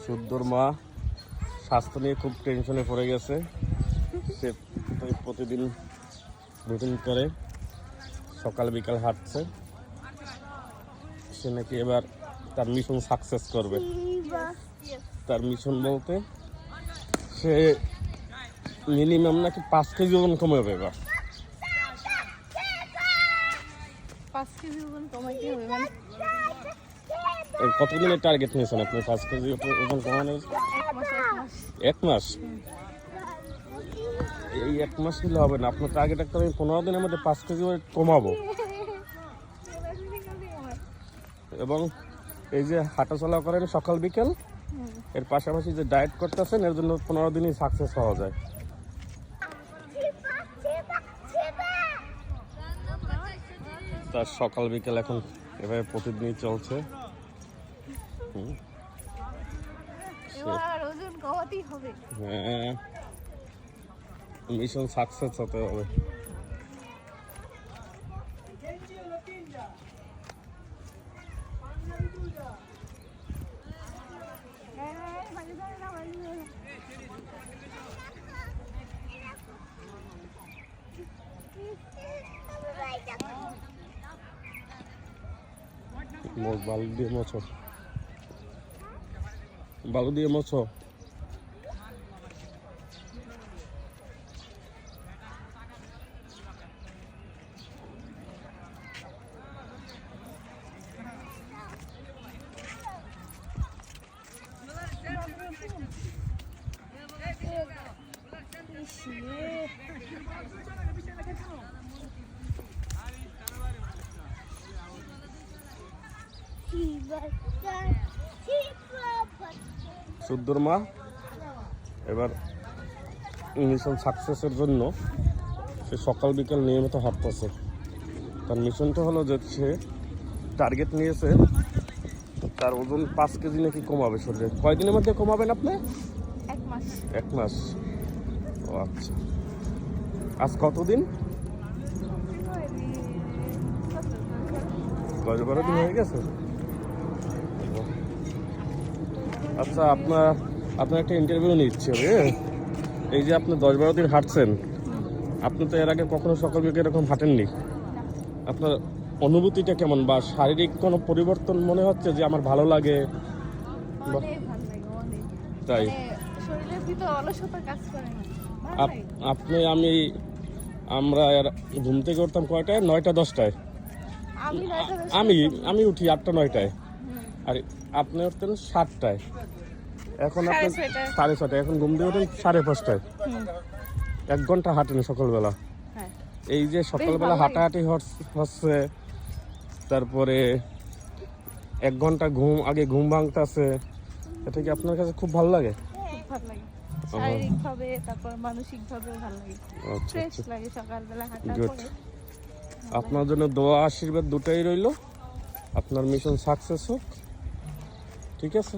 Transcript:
সুদ্দর মা স্বাস্থ্য নিয়ে খুব টেনশনে পড়ে গেছে। সে প্রতিদিন রুটিন করে সকাল বিকাল হাঁটছে। সে নাকি এবার তার মিশন সাকসেস করবে। তার মিশন বলতে সে মিনিমাম নাকি 5 কেজি ওজন কমাবে এবার। 5 কেজি ওজন কমাইতে হবে মানে কতদিনের টার্গেট নিয়েছেন আপনি 5 কেজি ওজন কমানোর? 1 মাস। এই 1 মাস নিলে হবে না, আপনার টার্গেট একটা আমি 15 দিনের মধ্যে 5 কেজি কমাবো। এবং এই যে হাঁটাচলা করেন সকাল বিকেল, এর পাশাপাশি যে ডায়েট করতেছেন, এর জন্য 15 দিনই সাকসেস হওয়া যায়। তার সকাল বিকেল এখন এভাবে প্রতিদিনই চলছে। হ্যাঁ, মিশন সাকসেস হতে হবে। বালু দিয়ে মোছো, বালু দিয়ে মোছো। সুদ্দর মা এবার মিশন সাকসেসের জন্য সে সকাল বিকেল নিয়মিত হাঁটতেছে। তার মিশনটা হলো যে সে টার্গেট নিয়েছে তার ওজন 5 কেজি নাকি কমাবে শরীরে। কয়দিনের মধ্যে কমাবেন আপনি? 1 মাস। 1 মাস। ও আচ্ছা, আজ কতদিন? 10-12 দিন হয়ে গেছে। আচ্ছা, আপনার একটা ইন্টারভিউ নিচ্ছে। এই যে আপনি 10-12 দিন হাঁটছেন, আপনি তো এর আগে কখনো সকাল বিকেল এরকম হাঁটেননি। আপনার অনুভূতিটা কেমন, বা শারীরিক কোনো পরিবর্তন মনে হচ্ছে যে আমার ভালো লাগে? তাই আমরা ঘুম থেকে উঠতাম কয়টায়? 9টা-10টায়। আমি উঠি 8টা-9টায়, আর আপনি উঠতেন 7টায়। এখন আপনি 6:30, এখন ঘুম দিয়ে ওঠেন 5:30টায়। 1 ঘন্টা হাঁটেন সকালবেলা। এই যে সকালবেলা হাঁটাহাঁটি হচ্ছে, তারপরে 1 ঘন্টা আগে ঘুম ভাঙতেছে, এটা কি আপনার কাছে খুব ভালো লাগে? শারীরিকভাবে, তারপর মানসিকভাবেও ভালো লাগে, ফ্রেশ লাগে সকালবেলা হাঁটার পরে। আপনার জন্য দোয়া আশীর্বাদ দুটাই রইল। আপনার মিশন সাকসেস হোক। ঠিক আছে।